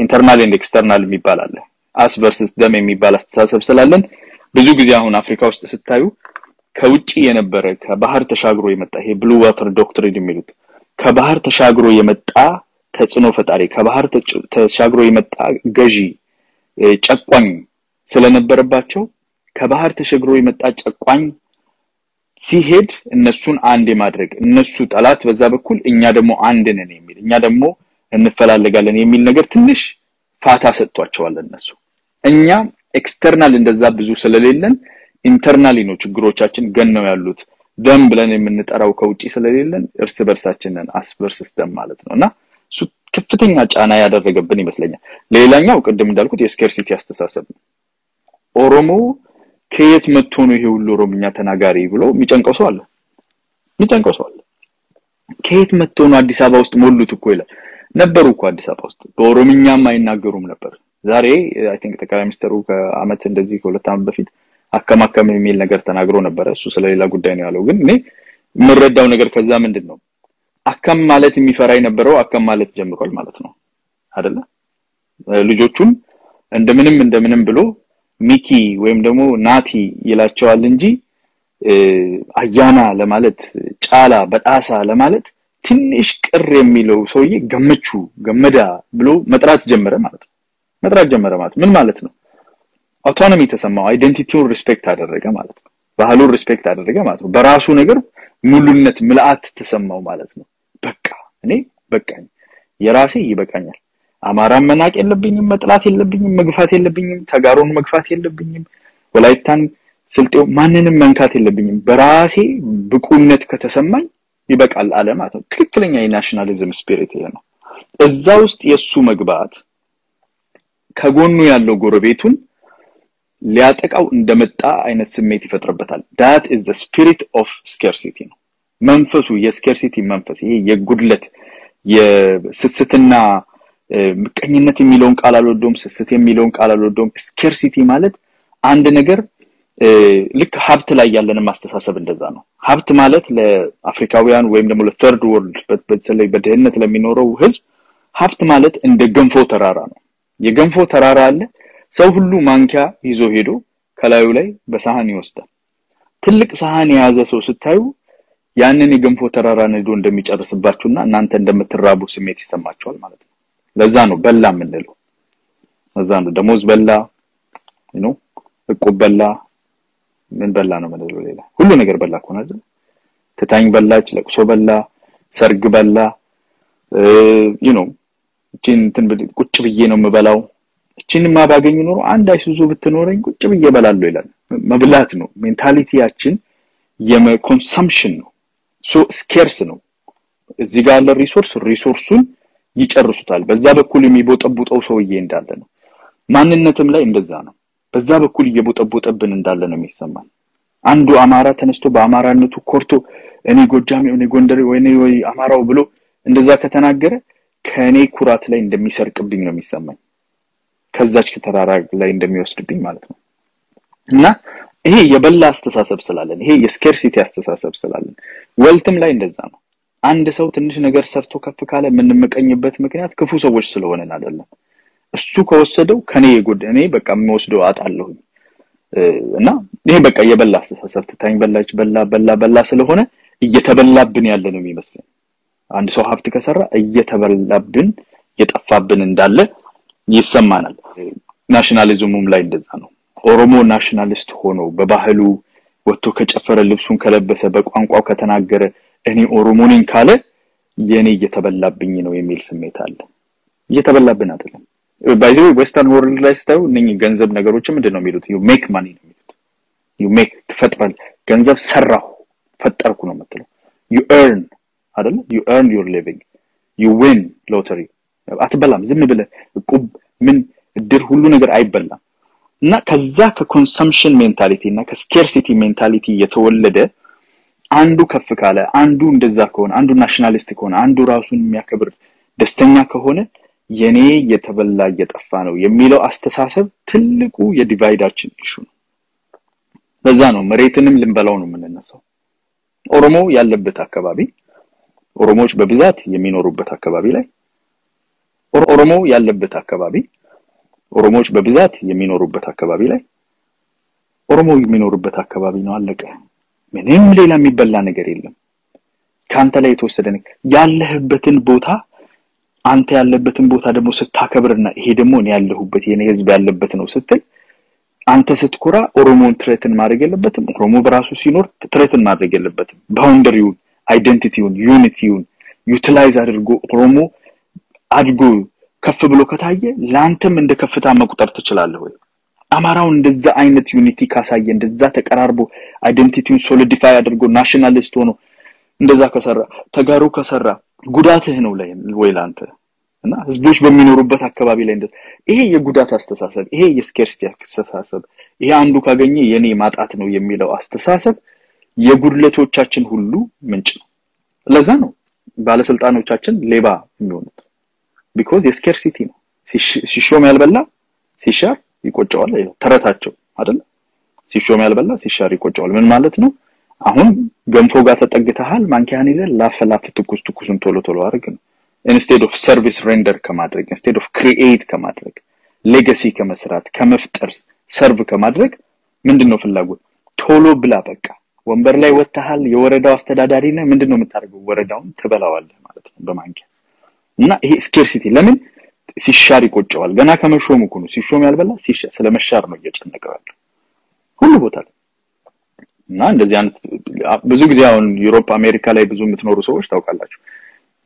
ኢንተርናል ኤንድ ኤክስተርናል የሚባል አለ አስ ቨርሰስ ደም የሚባል አስተሳሰብ ስላለን ብዙ ጊዜ አሁን አፍሪካ ውስጥ ስታዩ ከውጪ የነበረ ከባህር ተሻግሮ የመጣ ይሄ ብሉ ዋተር ዶክትሪን የሚሉት ከባህር ተሻግሮ የመጣ ተጽኖ ፈጣሪ ከባህር ተሻግሮ የመጣ ገዢ ጨቋኝ ስለነበረባቸው ከባህር ተሻግሮ የመጣ ጨቋኝ ሲሄድ እነሱን አንድ የማድረግ እነሱ ጠላት በዛ በኩል እኛ ደግሞ አንድ ነን የሚል እኛ ደግሞ እንፈላለጋለን የሚል ነገር ትንሽ ፋታ ሰጥቷቸዋል እነሱ እኛ ኤክስተርናል እንደዛ ብዙ ስለሌለን ኢንተርናሊ ነው ችግሮቻችን ገነው ያሉት ደም ብለን የምንጠራው ከውጪ ስለሌለን እርስ በርሳችንን አስቨርስ ሲስተም ማለት ነውና እሱ ከፍተኛ ጫና ያደረገብን ይመስለኛል ሌላኛው ቅድም እንዳልኩት የስኬርሲቲ አስተሳሰብ ነው ኦሮሞ ከየት መጥቶ ነው ይሄ ሁሉ ኦሮምኛ ተናጋሪ ብሎ የሚጨንቀው ሰው አለ ከየት መጥቶ ነው አዲስ አበባ ውስጥ ሞሉት እኮ ይላል ነበሩ እኮ አዲስ አበባ ውስጥ በኦሮምኛም አይናገሩም ነበር ዛሬ አይ ቲንክ ጠቅላይ ሚኒስትሩ ከአመት እንደዚህ ከሁለት አመት በፊት አከማከም የሚል ነገር ተናግሮ ነበር እሱ ስለሌላ ጉዳይ ነው ያለው ግን እኔ ምረዳው ነገር ከዛ ምንድነው አከም ማለት የሚፈራ የነበረው አከም ማለት ጀምሯል ማለት ነው አይደለ ልጆቹን እንደምንም ብሎ ሚኪ ወይም ደግሞ ናቲ ይላቸዋል እንጂ አያና ለማለት ጫላ በጣሳ ለማለት ትንሽ ቅር የሚለው ሰውዬ ገመዳ ብሎ መጥራት ጀመረ ማለት ምን ማለት ነው አውቶኖሚ ተሰማው አይደንቲቲውን ሪስፔክት አደረገ ማለት ነው ባህሉን ሪስፔክት አደረገ ማለት ነው በራሱ ነገር ሙሉነት ምልአት ተሰማው ማለት ነው በቃ እኔ በቃኝ የራሴ ይበቃኛል አማራን መናቅ የለብኝም መጥላት የለብኝም መግፋት የለብኝም ተጋሩን መግፋት የለብኝም ወላይታን ስልጤው ማንንም መንካት የለብኝም በራሴ ብቁነት ከተሰማኝ ይበቃል አለ ማለት ነው ትክክለኛ የናሽናሊዝም ስፒሪት ነው እዛ ውስጥ የሱ መግባት ከጎኑ ያለው ጎረቤቱን ሊያጠቃው እንደመጣ አይነት ስሜት ይፈጥርበታል that is the spirit of scarcity ነው መንፈሱ የስኬርሲቲ መንፈስ ይሄ የጉድለት የስስትና ምቀኝነት የሚለውን ቃል አልወደውም ስስት የሚለውን ቃል አልወደውም ስኬርሲቲ ማለት አንድ ነገር ልክ ሀብት ላይ ያለን ማስተሳሰብ እንደዛ ነው ሀብት ማለት ለአፍሪካውያን ወይም ደግሞ ለthird world በተለይ በደህንነት ለሚኖረው ህዝብ ሀብት ማለት እንደ ገንፎ ተራራ ነው የገንፎ ተራራ አለ ሰው ሁሉ ማንኪያ ይዞ ሄዶ ከላዩ ላይ በሳህን ይወስዳል ትልቅ ሳህን የያዘ ሰው ስታዩ ያንን የገንፎ ተራራ ነዶ እንደሚጨርስባችሁና እናንተ እንደምትራቡ ስሜት ይሰማችኋል ማለት ነው ለዛ ነው በላ ምንለው ለዛ ነው ደሞዝ በላ እቁብ በላ ምን በላ ነው ማለት ነው ሌላ ሁሉ ነገር በላ እኮ ነው አይደል ተታኝ በላች ለቅሶ በላ ሰርግ በላ እንትን ቁጭ ብዬ ነው የምበላው እቺንማ ባገኝ ኖሮ አንድ አይሱዙ ብትኖረኝ ቁጭ ብዬ በላለሁ ይላል መብላት ነው ሜንታሊቲያችን የኮንሰምፕሽን ነው ሶ ስኬርስ ነው እዚህ ጋር ያለ ሪሶርሱን ይጨርሱታል በዛ በኩል የሚቦጠቡጠው ሰውዬ እንዳለ ነው ማንነትም ላይ እንደዛ ነው በዛ በኩል እየቦጠቦጠብን እንዳለ ነው የሚሰማን አንዱ አማራ ተነስቶ በአማራነቱ ኮርቶ እኔ ጎጃሜ እኔ ጎንደሬ ወይ አማራው ብሎ እንደዛ ከተናገረ ከኔ ኩራት ላይ እንደሚሰርቅብኝ ነው የሚሰማኝ ከዛች ከተራራ ላይ እንደሚወስድብኝ ማለት ነው እና ይሄ የበላ አስተሳሰብ ስላለን ይሄ የስኬርሲቲ አስተሳሰብ ስላለን ወልትም ላይ እንደዛ ነው አንድ ሰው ትንሽ ነገር ሰርቶ ከፍ ካለ ምንመቀኝበት ምክንያት ክፉ ሰዎች ስለሆነን አይደለም እሱ ከወሰደው ከኔ እኔ በቃ የምወስደው አጣለሁ እና ይሄ በቃ የበላ አስተሳሰብ ትታኝ በላች በላ ስለሆነ እየተበላብን ያለ ነው የሚመስለው አንድ ሰው ሀብት ከሰራ እየተበላብን የጠፋብን እንዳለ ይሰማናል ናሽናሊዝሙም ላይ እንደዛ ነው ኦሮሞ ናሽናሊስት ሆኖ በባህሉ ወጥቶ ከጨፈረ ልብሱን ከለበሰ በቋንቋው ከተናገረ እኔ ኦሮሞ ነኝ ካለ የኔ እየተበላብኝ ነው የሚል ስሜት አለ እየተበላብን አይደለም ባይዘው ዌስተርን ወርልድ ላይ ስታዩ እነኚህ ገንዘብ ነገሮች ምንድነው የሚሉት you make money ነው የሚሉት you make ተፈጥሯል ገንዘብ ሰራሁ ፈጠርኩ ነው የምትለው you earn አይደል you earn your living you win lottery አትበላም ዝም ብለ ቁብ ምን ድር ሁሉ ነገር አይበላም እና ከዛ ከኮንሰምፕሽን ሜንታሊቲ እና ከስኬርሲቲ ሜንታሊቲ የተወለደ አንዱ ከፍ ካለ አንዱ እንደዛ ከሆነ አንዱ ናሽናሊስት ከሆነ አንዱ ራሱን የሚያከብር ደስተኛ ከሆነ የኔ የተበላ እየጠፋ ነው የሚለው አስተሳሰብ ትልቁ የዲቫይዳችን ኢሹ ነው በዛ ነው መሬትንም ልንበላው ነው የምንነሳው ኦሮሞ ያለበት አካባቢ ኦሮሞዎች በብዛት የሚኖሩበት አካባቢ ላይ ኦሮሞ ያለበት አካባቢ ኦሮሞዎች በብዛት የሚኖሩበት አካባቢ ላይ ኦሮሞ የሚኖሩበት አካባቢ ነው አለቀ ምንም ሌላ የሚበላ ነገር የለም ካንተ ላይ የተወሰደ ነገር ያለህበትን ቦታ አንተ ያለበትን ቦታ ደግሞ ስታከብርና ይሄ ደግሞ እኔ ያለሁበት የኔ ህዝብ ያለበት ነው ስትል አንተ ስትኮራ ኦሮሞን ትሬትን ማድረግ የለበትም ኦሮሞ በራሱ ሲኖር ትሬትን ማድረግ የለበትም ባውንደሪውን አይደንቲቲውን ዩኒቲውን ዩቲላይዝ አድርጎ ኦሮሞ አድጎ ከፍ ብሎ ከታየ ላንተም እንደ ከፍታ መቁጠር ትችላለህ ወይ አማራው እንደዛ አይነት ዩኒቲ ካሳየ እንደዛ ተቀራርቦ አይደንቲቲውን ሶሊዲፋይ አድርጎ ናሽናሊስት ሆኖ እንደዛ ከሰራ ተጋሩ ከሰራ ጉዳትህ ነው ወይ ላንተ እና ህዝቦች በሚኖሩበት አካባቢ ላይ ይሄ የጉዳት አስተሳሰብ ይሄ የስኬርሲቲ አስተሳሰብ ይሄ አንዱ ካገኘ የኔ ማጣት ነው የሚለው አስተሳሰብ የጉድለቶቻችን ሁሉ ምንጭ ነው ለዛ ነው ባለስልጣኖቻችን ሌባ የሚሆኑት because የስኬርሲቲ ነው ሲሾም ያልበላ ሲሻር ይቆጨዋል ተረታቸው አይደል ሲሾም ያልበላ ሲሻር ይቆጨዋል ምን ማለት ነው አሁን ገንፎ ጋር ተጠግተሃል ማንኪያን ይዘህ ላፈላፍ ትኩስቱን ቶሎ አድርግ ነው instead of service render ከማድረግ instead of create ከማድረግ legacy ከመስራት ከመፍጠር ሰርቭ ከማድረግ ምንድነው ፍላጎት ቶሎ ብላ በቃ ወንበር ላይ ወጣሃል የወረዳው አስተዳዳሪ ነህ ምንድነው የምታደርገው ወረዳውን ትበላዋለህ ማለት ነው በማንኪያ እና ይሄ ስኬርሲቲ ለምን ሲሻር ይቆጨዋል ገና ከመሾሙ እኮ ነው ሲሾም ያልበላ ሲሻር ስለመሻር ነው እየጨነቀው ያለው ሁሉ ቦታ እና እንደዚህ አይነት ብዙ ጊዜ አሁን ዩሮፕ አሜሪካ ላይ ብዙ የምትኖሩ ሰዎች ታውቃላችሁ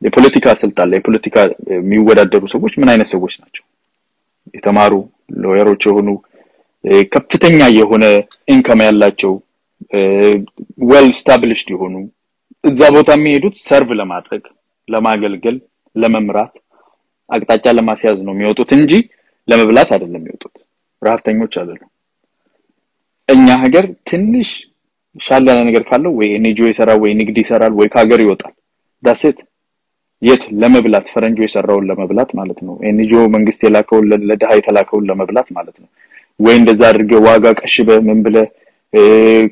የፖለቲካ ስልጣን ላይ ፖለቲካ የሚወዳደሩ ሰዎች ምን አይነት ሰዎች ናቸው የተማሩ ሎየሮች የሆኑ ከፍተኛ የሆነ ኢንካም ያላቸው ዌል ስታብሊሽድ የሆኑ እዛ ቦታ የሚሄዱት ሰርቭ ለማድረግ ለማገልገል ለመምራት አቅጣጫ ለማስያዝ ነው የሚወጡት እንጂ ለመብላት አይደለም የሚወጡት ራፍተኞች አይደሉም እኛ ሀገር ትንሽ ሻላላ ነገር ካለው ወይ ኤንጂኦ ይሰራል ወይ ንግድ ይሰራል ወይ ከሀገር ይወጣል ዳሴት የት ለመብላት ፈረንጆ ይሰራውን ለመብላት ማለት ነው ኤንጂኦ መንግስት የላከው ለደሃ የተላከው ለመብላት ማለት ነው ወይ እንደዛ አድርገው ዋጋ ቀሽበ ምን ብለ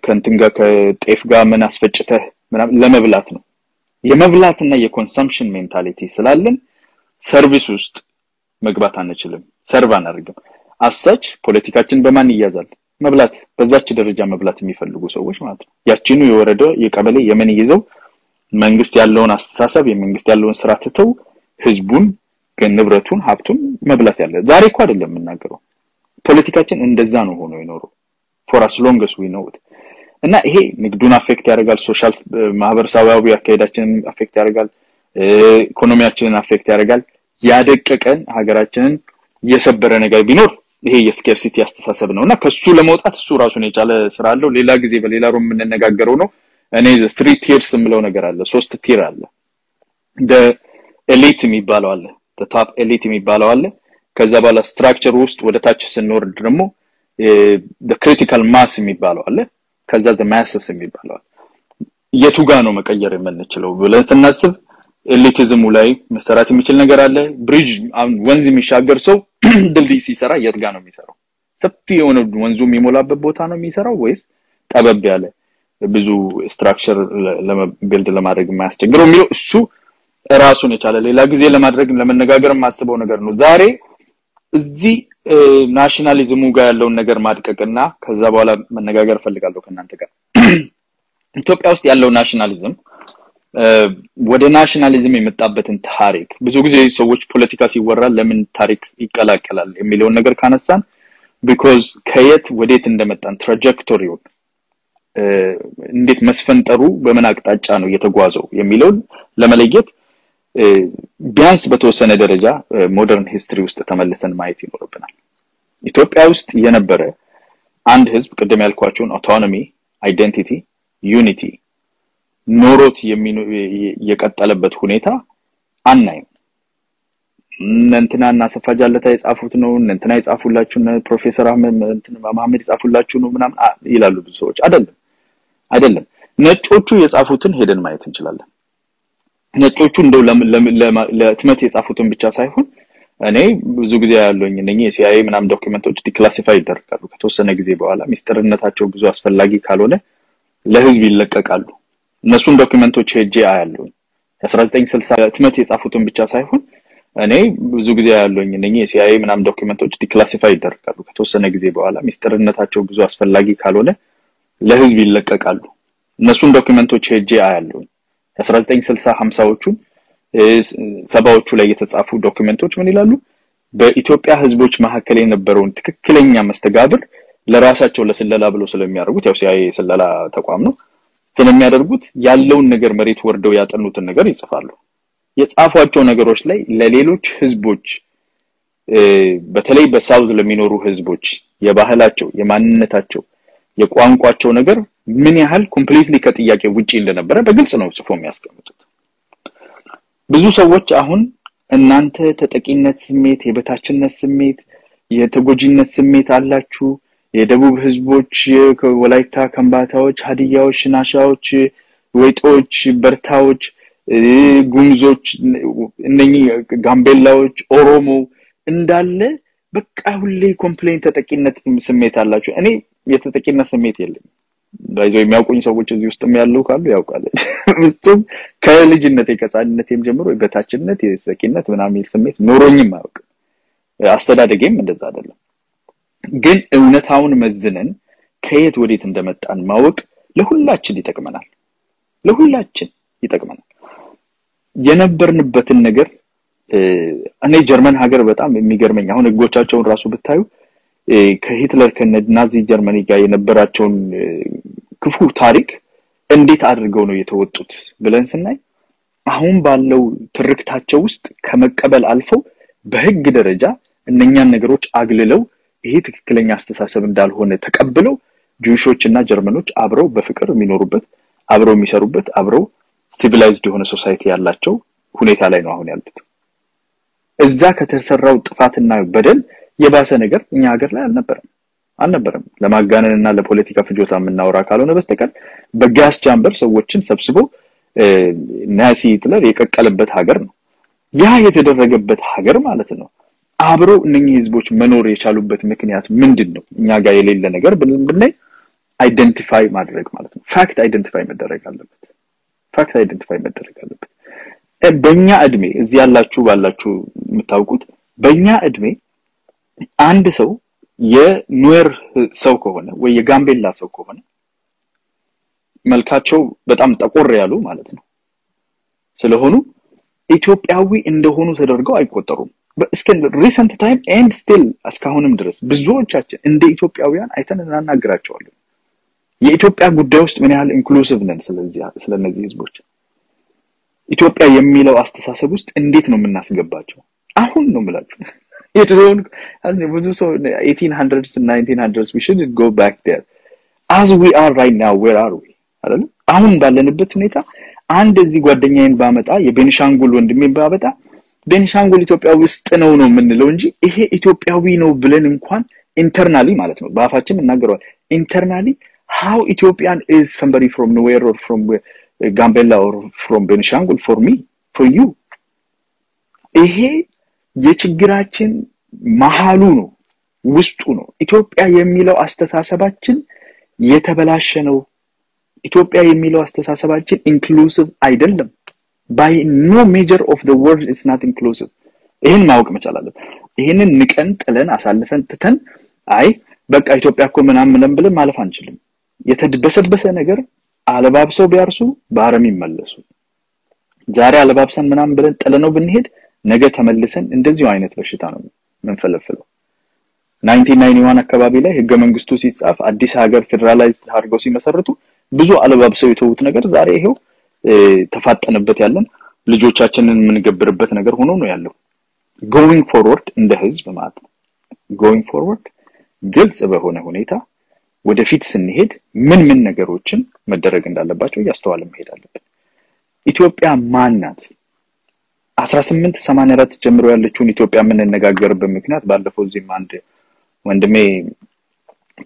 ከንትን ጋር ከጤፍ ጋር ምን አስፈጭተህ ምናምን ለመብላት ነው የመብላትና የኮንሰምፕሽን ሜንታሊቲ ስላለን ሰርቪስ ውስጥ መግባት አንችልም ሰርቭ አናደርግም አሰች ፖለቲካችን በማን ይያዛል መብላት በዛች ደረጃ መብላት የሚፈልጉ ሰዎች ማለት ነው ያቺኑ የወረደ የቀበሌ የምን ይዘው መንግስት ያለውን አስተሳሰብ የመንግስት ያለውን ስራ ተተው ህዝቡን ንብረቱን ሀብቱን መብላት ያለ ዛሬ እኮ አይደለም የምናገረው ፖለቲካችን እንደዛ ነው ሆኖ ይኖሩ for as long as we know it እና ይሄ ንግዱን አፌክት ያደርጋል ሶሻል ማህበረሰባዊ አካሄዳችንን አፌክት ያደርጋል ኢኮኖሚያችንን አፌክት ያደርጋል ያደቀቀን ሀገራችንን የሰበረ ነገር ቢኖር ይሄ የስኬርሲቲ አስተሳሰብ ነውና ከሱ ለመውጣት እሱ ራሱን የቻለ ስራ አለው ሌላ ጊዜ በሌላ ሩም የምንነጋገረው ነው እኔ the 3 tiers ምለው ነገር አለ 3 tier አለ the elite የሚባለው አለ the top elite የሚባለው አለ ከዛ በኋላ ስትራክቸር ውስጥ ወደ ታች ስንወርድ ደግሞ the critical mass የሚባለው አለ ከዛ the masses የሚባለው አለ የቱ ጋር ነው መቀየር የምንችለው ብለን ስናስብ ኤሊቲዝሙ ላይ መሰራት የሚችል ነገር አለ ብሪጅ ወንዝ የሚሻገር ሰው ድልድይ ሲሰራ የት ጋር ነው የሚሰራው ሰፊ የሆነ ወንዙ የሚሞላበት ቦታ ነው የሚሰራው ወይስ ጠበብ ያለ ብዙ ስትራክቸር ለቢልድ ለማድረግ የማያስቸግረው የሚለው እሱ ራሱን የቻለ ሌላ ጊዜ ለማድረግ ለመነጋገር የማስበው ነገር ነው ዛሬ እዚህ ናሽናሊዝሙ ጋር ያለውን ነገር ማድቀቅና ከዛ በኋላ መነጋገር ፈልጋለሁ ከናንተ ጋር ኢትዮጵያ ውስጥ ያለው ናሽናሊዝም ወደ ናሽናሊዝም የመጣበትን ታሪክ ብዙ ጊዜ ሰዎች ፖለቲካ ሲወራ ለምን ታሪክ ይቀላቀላል የሚለው ነገር ካነሳን because ከየት ወዴት እንደመጣን ትራጀክቶሪው እንዴት መስፈንጠሩ በምን አቅጣጫ ነው የተጓዘው የሚለው ለመለየት ቢያንስ በተወሰነ ደረጃ ሞደርን ሂስትሪ ውስጥ ተመልሰን ማየት ይኖርብናል ኢትዮጵያ ውስጥ የነበረ አንድ ህዝብ ቀደም ያልኳቸውን አውቶኖሚ አይደንቲቲ ዩኒቲ ኖሮት የቀጠለበት ሁኔታ አናይም እንተናና ሰፋጃለታ የጻፉት ነው እንተና የጻፉላችሁ ፕሮፌሰር መሐመድ የጻፉላችሁ ነው ምናምን ይላሉ ብዙ ሰዎች አይደለም ነጮቹ የጻፉትን ሄደን ማየት እንችላለን ነጮቹ እንደው ለትመት የጻፉትን ብቻ ሳይሆን እኔ ብዙ ጊዜ ያለውኝ እነኚህ ሲአይኤ ምናምን ዶክመንቶች ዲክላሲፋይ ይደረጋሉ ከተወሰነ ጊዜ በኋላ ሚስጥርነታቸው ብዙ አስፈላጊ ካልሆነ ለህዝብ ይለቀቃሉ እነሱን ዶክመንቶች ሄጄ አያለሁ 1960 ትመት የጻፉትን ብቻ ሳይሆን እኔ ብዙ ጊዜ ያለኝ እነኚህ CIA ምናምን ዶክመንቶች ዲክላሲፋይ ይደረጋሉ ከተወሰነ ጊዜ በኋላ ሚስጥርነታቸው ብዙ አስፈላጊ ካልሆነ ለህዝብ ይለቀቃሉ እነሱን ዶክመንቶች ሄጄ አያለሁ 1960 50ዎቹ 70ዎቹ ላይ የተጻፉ ዶክመንቶች ምን ይላሉ በኢትዮጵያ ህዝቦች መካከለ የነበረውን ትክክለኛ መስተጋብር ለራሳቸው ለስለላ ብሎ ስለሚያደርጉት ያው CIA ስለላ ተቋም ነው ስለሚያደርጉት ያለውን ነገር መሬት ወርደው ያጠኑትን ነገር ይጽፋሉ የጻፏቸው ነገሮች ላይ ለሌሎች ህዝቦች በተለይ በሳውዝ ለሚኖሩ ህዝቦች የባህላቸው የማንነታቸው የቋንቋቸው ነገር ምን ያህል ኮምፕሊትሊ ከጥያቄ ውጪ እንደነበረ በግልጽ ነው ጽፎ የሚያስቀምጡት ብዙ ሰዎች አሁን እናንተ ተጠቂነት ስሜት የበታችነት ስሜት የተጎጂነት ስሜት አላችሁ የደቡብ ህዝቦች ወላይታ ከምባታዎች ሀዲያዎች ሽናሻዎች ወይጦች በርታዎች ጉምዞች እነኚህ ጋምቤላዎች ኦሮሞ እንዳለ በቃ ሁሌ ኮምፕሌን ተጠቂነት ስሜት አላችሁ እኔ የተጠቂነት ስሜት የለም ባይዘው የሚያውቁኝ ሰዎች እዚህ ውስጥም ያለው ካሉ ያውቃሉ ፍጹም ከልጅነቴ ከጻንነቴም ጀምሮ በታችነት የተጠቂነት ምናምን ስሜት ኖሮኝም አውቅ አስተዳደጌም እንደዛ አይደለም ግን እውነታውን መዝነን ከየት ወዴት እንደመጣን ማወቅ ለሁላችን ይጠቅመናል ለሁላችን ይጠቅመናል የነበርንበትን ነገር እኔ ጀርመን ሀገር በጣም የሚገርመኝ አሁን ህጎቻቸውን ራሱ ብታዩ ከሂትለር ከናዚ ጀርመኒ ጋር የነበራቸውን ክፉ ታሪክ እንዴት አድርገው ነው የተወጡት ብለን ስናይ አሁን ባለው ትርክታቸው ውስጥ ከመቀበል አልፈው በህግ ደረጃ እነኛን ነገሮች አግልለው ይሄ ትክክለኛ አስተሳሰብ እንዳልሆነ ተቀብለው ጁሾችና ጀርመኖች አብረው በፍቅር የሚኖሩበት አብረው የሚሰሩበት አብረው ሲቪላይዝድ የሆነ ሶሳይቲ ያላቸው ሁኔታ ላይ ነው አሁን ያሉት እዛ ከተሰራው ጥፋትና በደል የባሰ ነገር እኛ ሀገር ላይ አልነበረም ለማጋነንና ለፖለቲካ ፍጆታ የምናወራ ካልሆነ በስተቀር በጋስ ቻምበር ሰዎችን ሰብስቦ ናዚ ሂትለር የቀቀለበት ሀገር ነው ያ የተደረገበት ሀገር ማለት ነው አብረው እነኚህ ህዝቦች መኖር የቻሉበት ምክንያት ምንድነው እኛ ጋር የሌለ ነገር ብንይ አይደንቲፋይ ማድረግ ማለት ነው ፋክት አይደንቲፋይ መደረግ አለበት በእኛ እድሜ እዚህ ያላችሁ ባላችሁ የምታውቁት በእኛ እድሜ አንድ ሰው የኑዌር ሰው ከሆነ ወይ የጋምቤላ ሰው ከሆነ መልካቸው በጣም ጠቆር ያሉ ማለት ነው ስለሆኑ ኢትዮጵያዊ እንደሆኑ ተደርገው አይቆጠሩም እስከ ሪሰንት ታይም ኤንድ ስቲል እስካሁንም ድረስ ብዙዎቻችን እንደ ኢትዮጵያውያን አይተን እናናግራቸዋለን የኢትዮጵያ ጉዳይ ውስጥ ምን ያህል ኢንክሉሲቭ ነን ስለነዚህ ህዝቦች ኢትዮጵያ የሚለው አስተሳሰብ ውስጥ እንዴት ነው የምናስገባቸው አሁን ነው የምላችሁ የድሮውን ብዙ ሰው 1800s and 1900s we should go back there as we are right now where are we አይደል አሁን ባለንበት ሁኔታ አንድ እዚህ ጓደኛዬን ባመጣ የቤንሻንጉል ወንድሜን ባመጣ ቤንሻንጉል ኢትዮጵያ ውስጥ ነው የምንለው እንጂ ይሄ ኢትዮጵያዊ ነው ብለን እንኳን ኢንተርናሊ ማለት ነው በአፋችን እናገረዋል ኢንተርናሊ how Ethiopian is somebody from nowhere or from Gambella or from Benishangul for me for you ይሄ የችግራችን መሃሉ ነው ውስጡ ነው ኢትዮጵያ የሚለው አስተሳሰባችን የተበላሸ ነው ኢትዮጵያ የሚለው አስተሳሰባችን ኢንክሉሲቭ አይደለም by no measure of the world is not inclusive ይሄን ማወቅ መቻል አለብን ይሄንን ንቀን ጥለን አሳልፈን ትተን አይ በቃ ኢትዮጵያ እኮ ምናምን ብለን ማለፍ አንችልም የተደበሰበሰ ነገር አለባብሰው ቢያርሱ ባረም ይመለሱ ዛሬ አለባብሰን ምናምን ብለን ጥለነው ብንሄድ ነገ ተመልሰን እንደዚሁ አይነት በሽታ ነው መንፈለፈለው 1991 አካባቢ ላይ ህገ መንግስቱ ሲጻፍ አዲስ ሀገር ፌደራላይዝድ አድርገው ሲመሰርቱ ብዙ አለባብሰው የተውት ነገር ዛሬ ይሄው ተፋጠነበት ያለን ልጆቻችንን የምንገብርበት ነገር ሆኖ ነው ያለው going forward እንደ ህዝብ ማለት ነው going forward ግልጽ በሆነ ሁኔታ ወደፊት ስንሄድ ምን ነገሮችን መደረግ እንዳለባቸው ያስተዋልን መሄድ አለብን ኢትዮጵያ ማናት 1884 ጀምሮ ያለችውን ኢትዮጵያ የምንነጋገርበት ምክንያት ባለፈው እዚህ አንድ ወንድሜ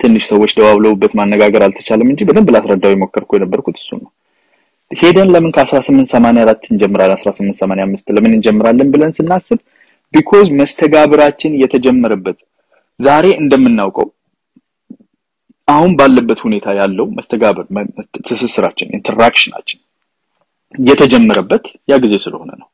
ትንሽ ሰዎች ደዋውለውበት ማነጋገር አልተቻለም እንጂ በደንብ ላስረዳው የሞከርኩ የነበርኩት እሱ ነው ሄደን ለምን ከ1884 እንጀምራለን 1885 ለምን እንጀምራለን ብለን ስናስብ because መስተጋብራችን የተጀመረበት ዛሬ እንደምናውቀው አሁን ባለበት ሁኔታ ያለው መስተጋብር ትስስራችን ኢንተራክሽናችን የተጀመረበት ያ ጊዜ ስለሆነ ነው